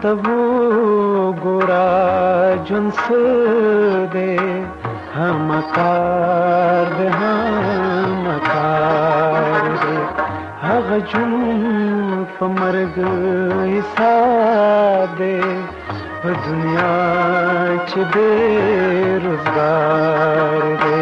तबु गोरा जुन्स दे हमकार दे हमकार दे हग जुन पमर्ग हिसाब दे दुनिया च बेरोजगार दे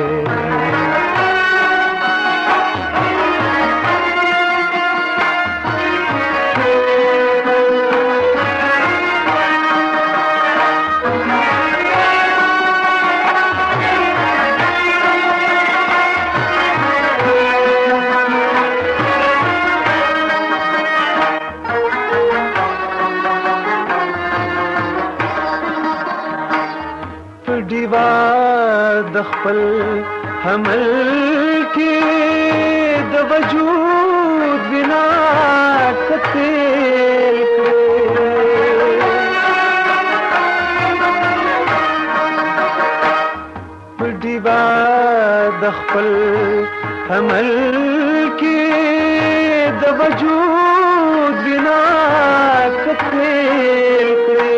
डिवा दखल हमल के द वजूद बिना कतेल करे डिवा दखल हमल के द वजूद बिना कतेल करे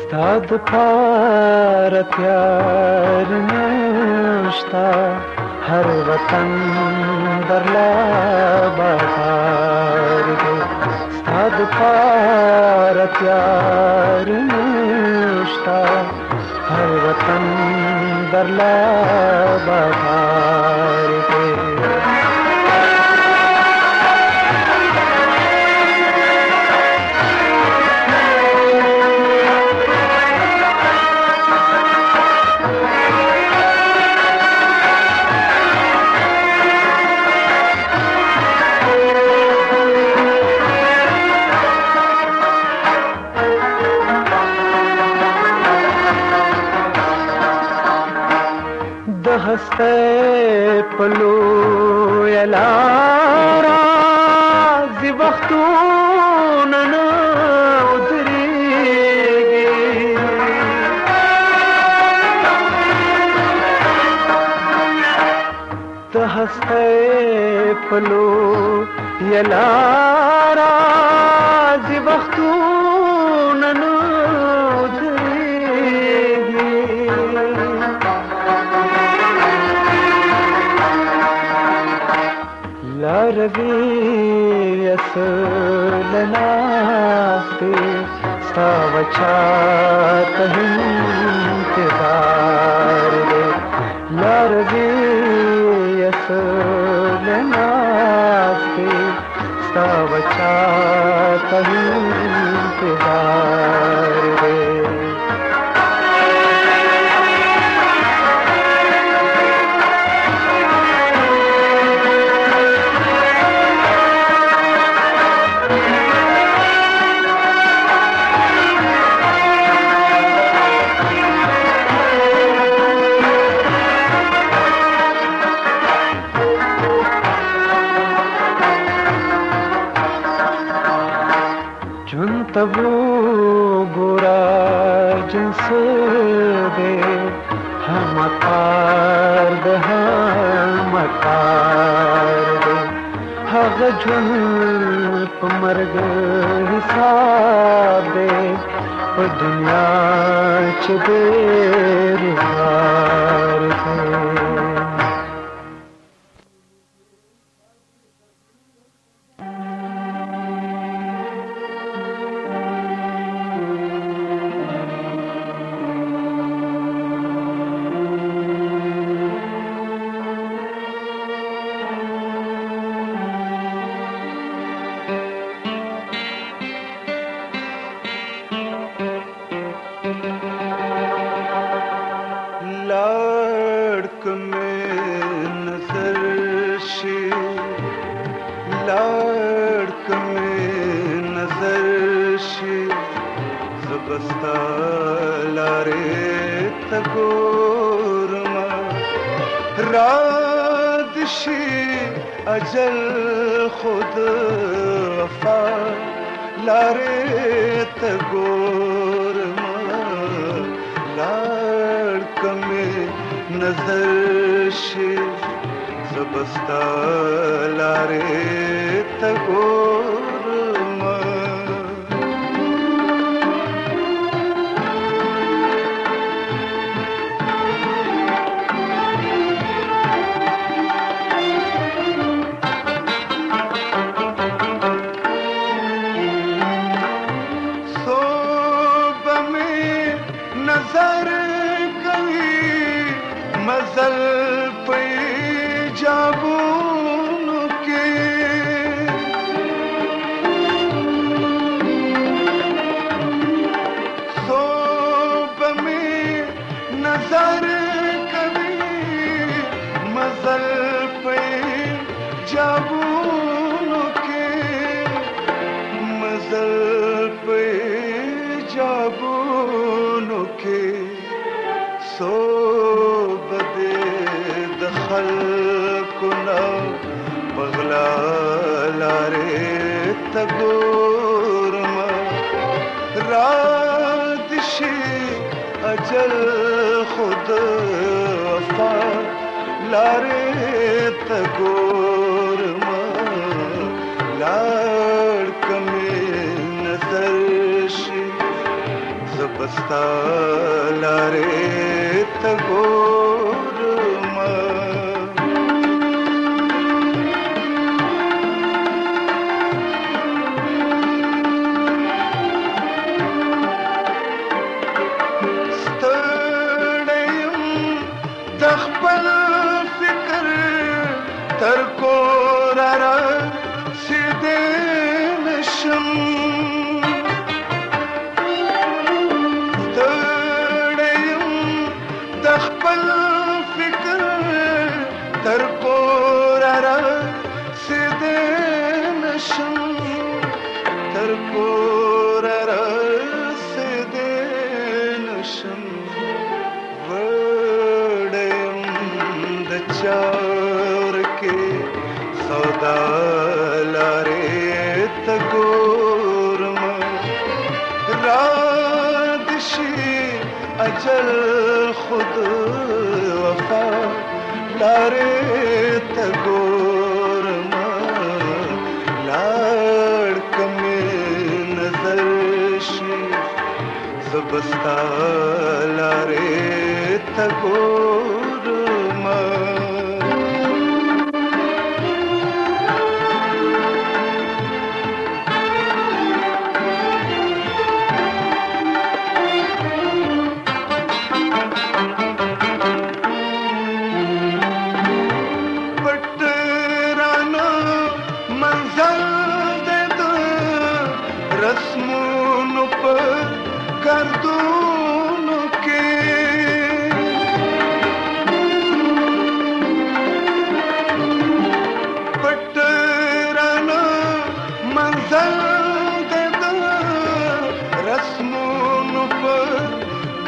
स्ताद पार प्यार नश्ता हर वतन दरला बाजार दे स्ताद पार प्यार नश्ता हर वतन दरला बाजार दे हस्ते पलो यलारा ज़ि वक्तून न उधरेगी तो हस्ते पलो यलारा ज़ि वक्तून न रवि असलनास्ते सावचा इंतजार दे रवि असलनास्ते सावचा इंतजार दे तबु गोरा जिन्स दे हमकार दे हग जुन पमर्ग हिसाब दे दुनिया च बेरोजगार दे अजल खुद वफा लारे तगोर लाड़ कमे नजर زبستا لارې ته ګورمه نظر کوي مزل په جابونو کې صوب می نظر کوي مزل په جابونو کې مزل په جابونو کې صوب دې د خلکونه بغلا لارې ته ګورمه رات شي اجل خود وفا لارې ته ګورمه لاړ کمې نظر شي زبستا لارې ته ګورمه ستړی یم د خپل فکر تر کوره رسېدی نشم خپل فکر تر کوره رسېدی نشم تر کوره رسېدی نشم وړی یم د چار کې سودا لارې ته ګورمه رات شي اجل خود وفا لارې ته ګورمه لاړ کمې نظر شي زبستا لارې ته ګورمه رسمونو په ګردونو کې پټ رانه منزل د رسمونو په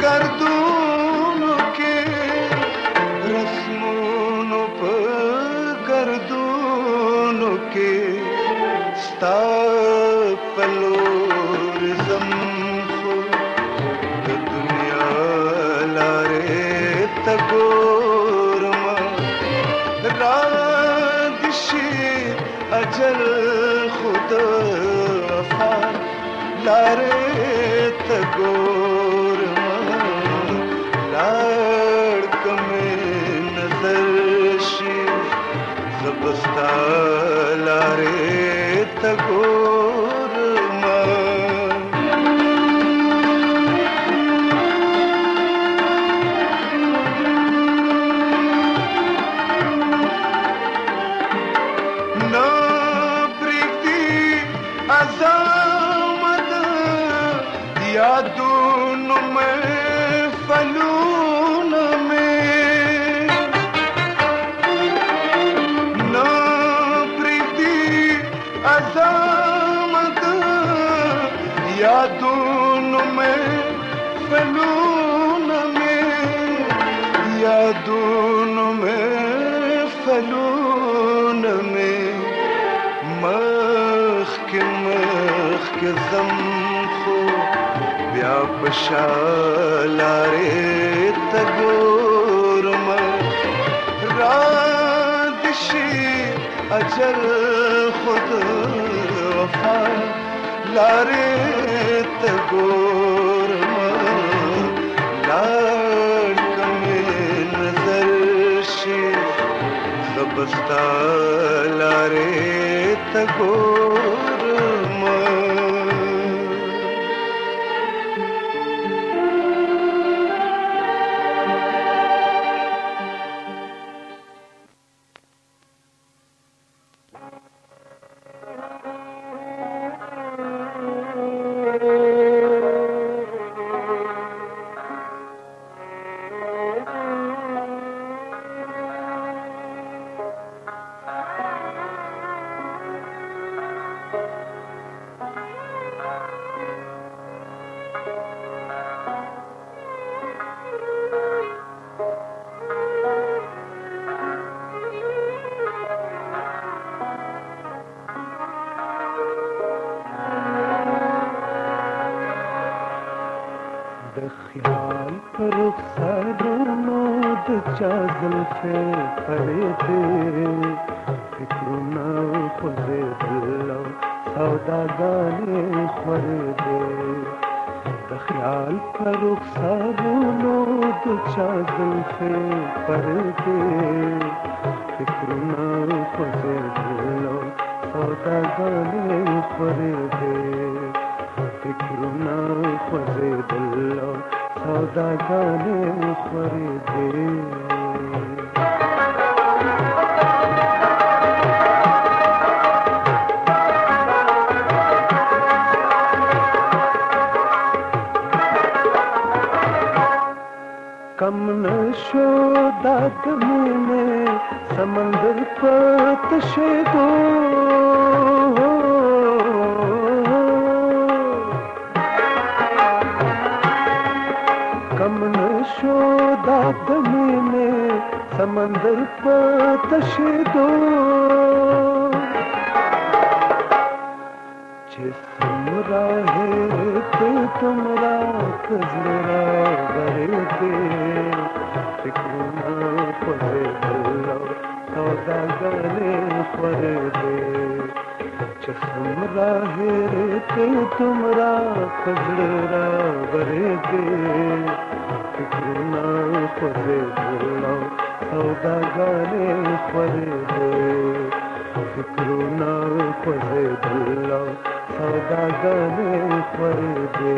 ګردونو کې رسمونو په ګردونو کې ستا پلور زم خو د دنیا لارې ته ګورمه رات شي اجل خود وفا لارې ته ګورمه لاړ کمې نظر شي زبستا لارې ته ګورمه نه پرېږدي عظمت یادونو محفلونه مې نه پرېږدي عظمت یادونو محفلونه مې یادونو محفلونه مې مخکې ځم خو بیا په شا لارې ته ګورمه را دې अजल खुद वफा लारे तगोर लाड कमे नजर शे सबस्ता लारे तगोर ख्याल पर रुखसारों चा जुल्फे पड़े थे फिक्र ना खुदे दिलो सौदा गाने खोरे दे ख्याल पर रुखसारों चा जुल्फे पड़े थे फिक्र ना खुदे दिलो सौदा गाने खोरे दे फिक्र ना खुदे दिलो सौदा गाने खोरे दे कम नशो दाद में समंदर पर तशेदो कम नशो दाद में समंदर पर तशेदो जिसम राहे ते तुमरा कजरा गरे दे फिक्र ना खोरे दिलो सौदा गाने खोरे दे जिसम राहे ते तुमरा कजरा गरे दे फिक्र ना खोरे दिलो सौदा गाने खोरे दे फिक्र ना खोरे दिलो सौदा गाने खोरे दे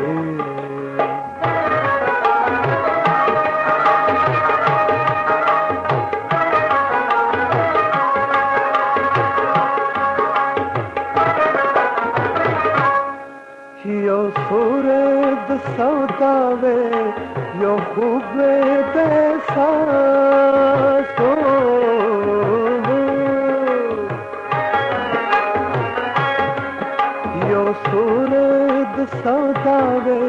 यो सूरद सौदावे यो खूबे देसा सो यो सूरद सौदावे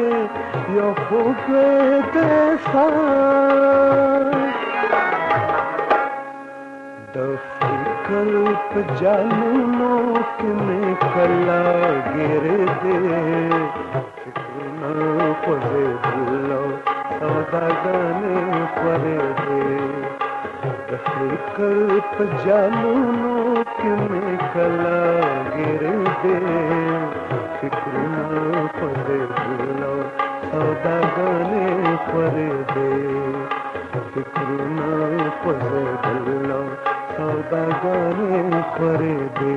यो खूबे देसा कल्प जानू में कला गिरे दे फिक्र ना खोरे दिलो सौदा गाने खोरे दे कल्प जानू में कला गिरे दे फिक्र ना खोरे दिलो सौदा गाने खोरे दे फिक्र ना खोरे दिलो सौदा गाने खोरे दे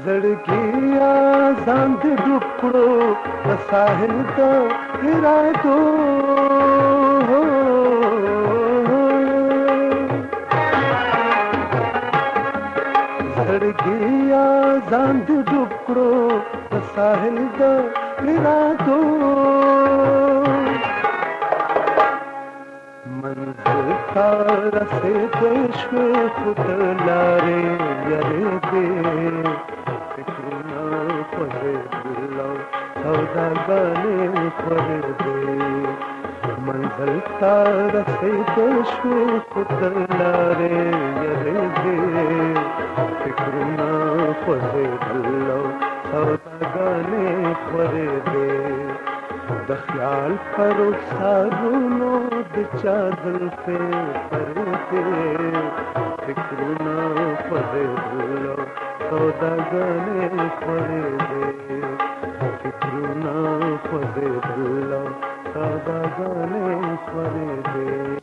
जड़गिया जांद डुकड़ो साहिल तो हिरा दो जड़गिया जांद डुकड़ो साहिल तो हिरा दो मंजिल तारा से देश में खुद लारे यरे दे फिक्र ना खोरे दिलो सौदा गाने खोरे दे मंजिल तारा से देश में खुद लारे यरे दे फिक्र ना خوځېدلو سوداګانې خورېدې د خیال پر رخسارونو د چا زلفې پرېدې فکرونه خوځېدلو سوداګانې خورېدې فکرونه خوځېدلو سوداګانې خورېدې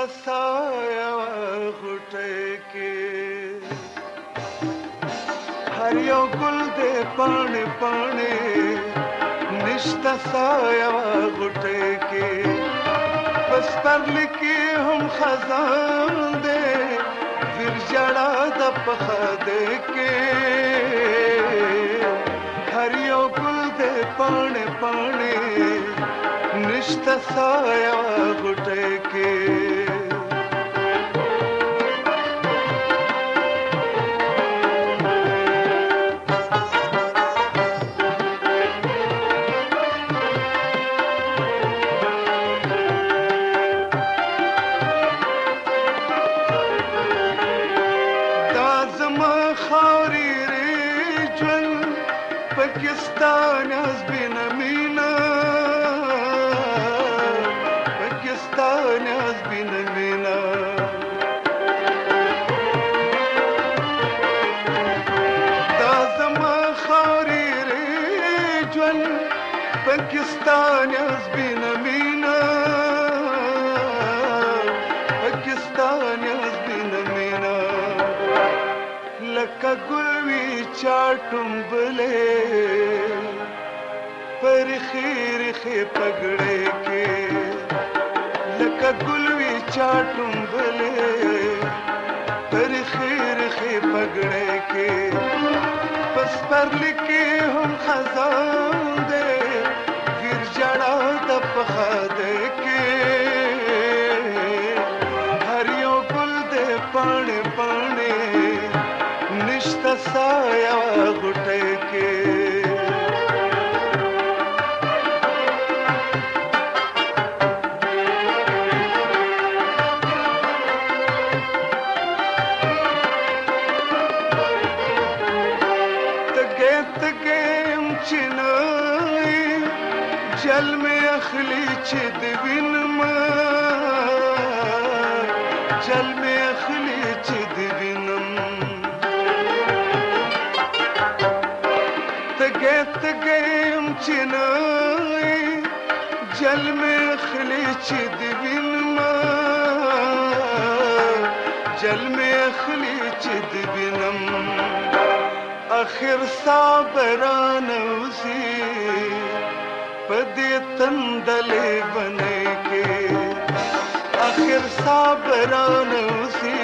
साया घुटे के हरियो गुल दे पाने पाने निष्ठा साया घुटे के बस पर लिखी हम खजान दे फिर जड़ा दपख दे के हरियो गुल दे पाने पाने निष्ठा साया घुटे के Pakistan has been a mina Pakistan has been a mina Dazama khari rejwan Pakistan has been a mina Pakistan has been a mina Laka gulvi chatum bale पर खीर खे पगड़े के लका गुलवी चाटूं भले पर खीर खे पगड़े के बस पर लिखे हम खजान दे फिर जड़ा दपखा दे के हरियो गुल दे पाने पाने निष्ठा साया घुटे के जल में अखली चिदविन जल में अखली चिदविनम तगे तगेम चिनाई जल में अखली चिदविन जल में अखली चिदविनम आखिर साबरान उसी पदे तंदले बने के आखिर साबरान उसी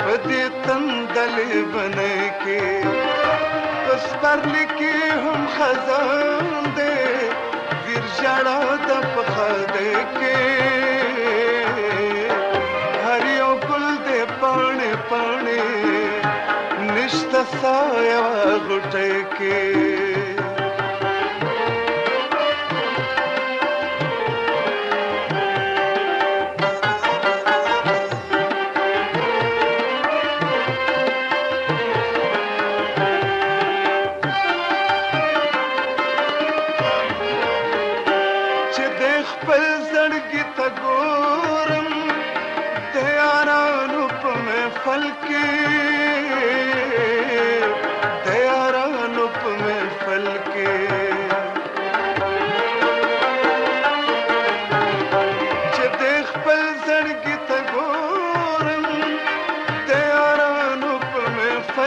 पदे तंदले बने के बस पर लिखे हम खजान दे फिर जड़ा दपखा दे के हरियो गुल दे पाने पाने निष्ठा साया घुटे के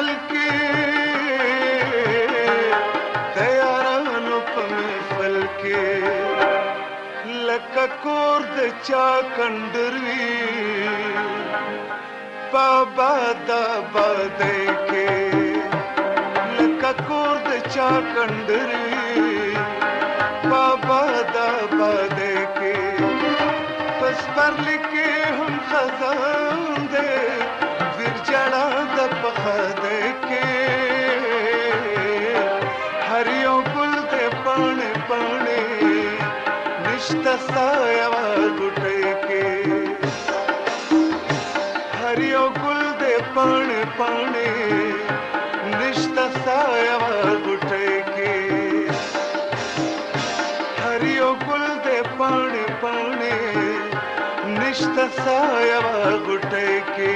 महफल के तयारानु पे महफल के लका कोर्द चा कंडरवी पाबादा बादे के लका कोर्द चा कंडरवी पाबादा बादे के बस पर लिखे हम खजान दे विरजड़ा दपखा दे के हरियो गुल दे पाने पाने निष्ठा साया गुटे के हरियो गुल दे पाने पाने निष्ठा साया गुटे के हरियो गुल दे पाने पाने निष्ठा साया गुटे के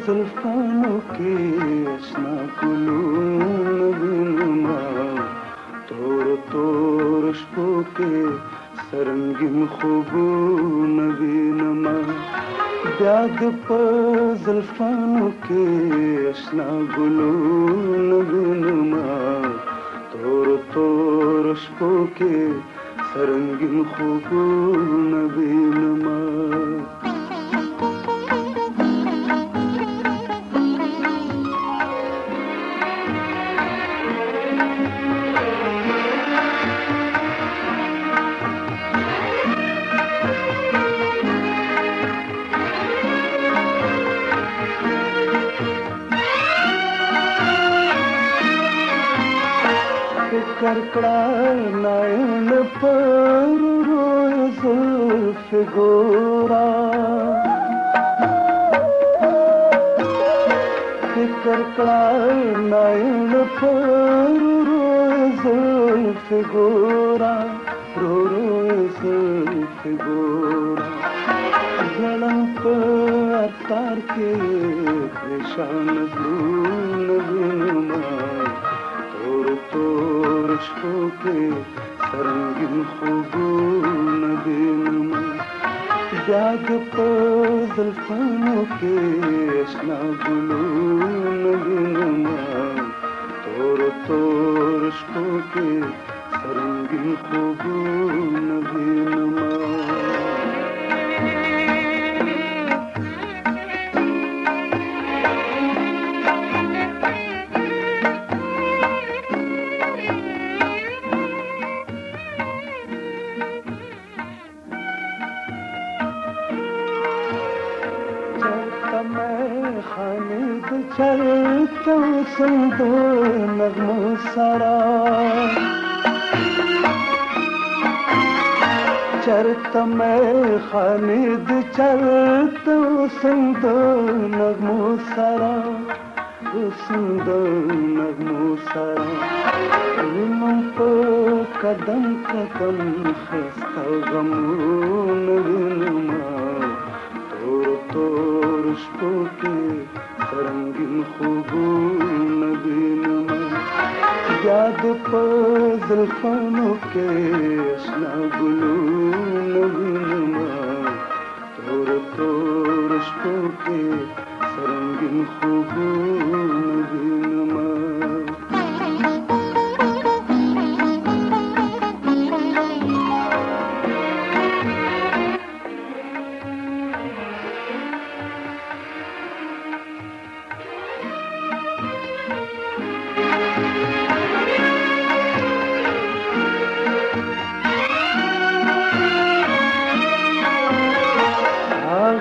जुल्फानों के अशना गुलून बिनुमा तोर तोर अशकों के सरंगीन खूबून बिनुमा ब्याग पर जुल्फानों के अशना गुलून बिनुमा तोर तोर अशकों के सरंगीन खूबून बिनुमा करकड़ा नयन पर रोए जुल्फ गोरा करकड़ा नयन पर रोए जुल्फ गोरा रोए जुल्फ गोरा जलन पर तार के निशान धून बिनुमा तोर अशकों के सरंगीन खूबून बिनुमा ब्याग पर जुल्फानों के अशना गुलून बिनुमा तोर तोर अशकों के सरंगीन खूबून बिनुमा खानिद चलता सुंदो नगमो सारा चरत में खानिद चलता सुंदो नगमो सारा सुंदो नगमो सारा निमन को कदम कदम खस्ता गमून बिनुमा तोर अशकों के सरंगीन खूबून बिनुमा याद पर जुल्फानों के अशना गुलून बिनुमा तोर अशकों के रंगीन खूबों नगीनमा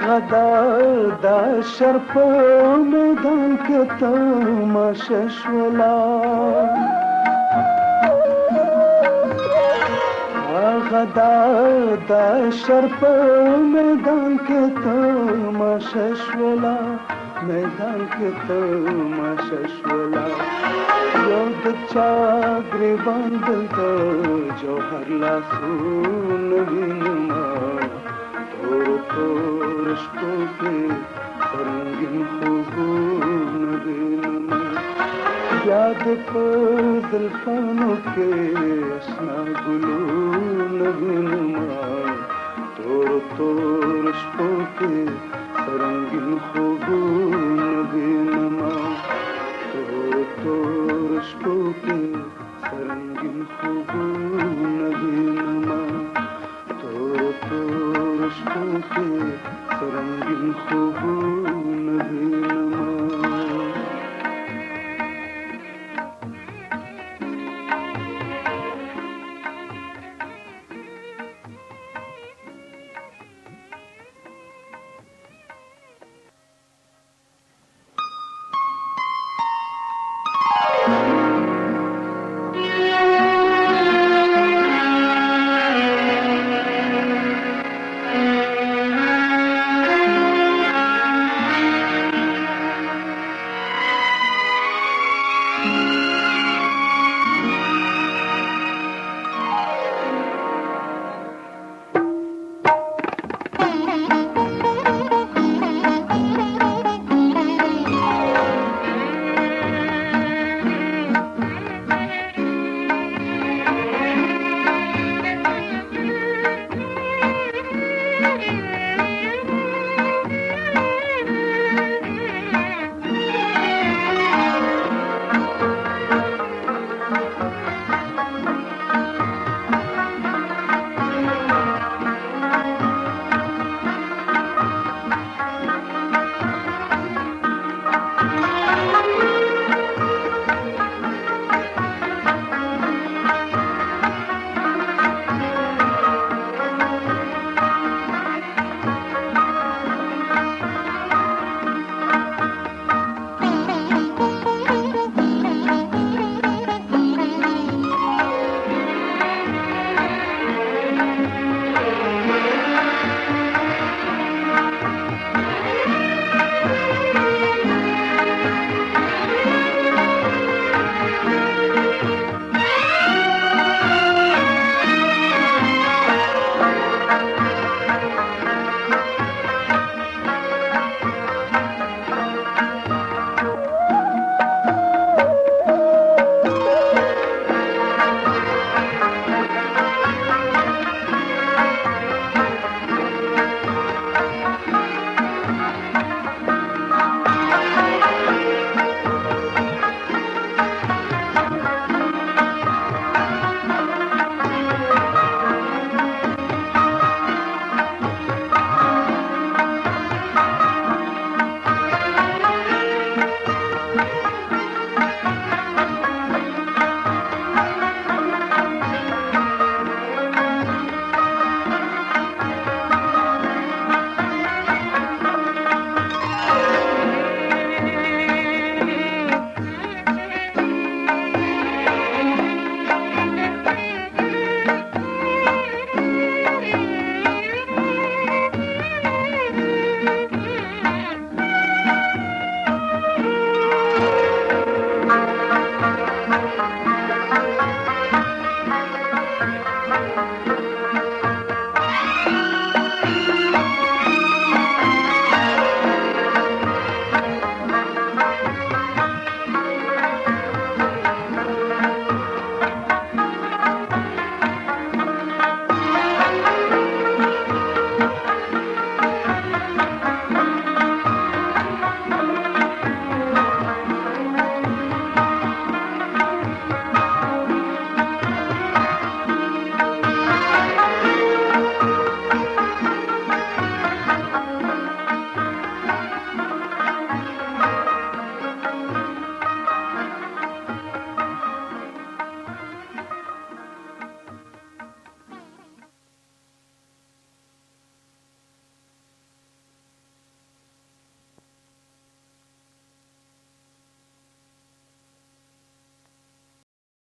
غدا شرپ میدان کې تماشا شولا غدا د شرپ میدان کې تماشا شولا میدان کې تماشا شولا یو د چا ګریوان دلته جوهر لاسونه وینما تور رشتوں کے رنگین خوبوں نگیनमा یاد پر زلفانوں کے اشنا گلوں نگیनमा تور رشتوں کے رنگین خوبوں نگیनमा تور رشتوں کے رنگین خوبوں نگیनमा رشتوں کے رنگین خوبوں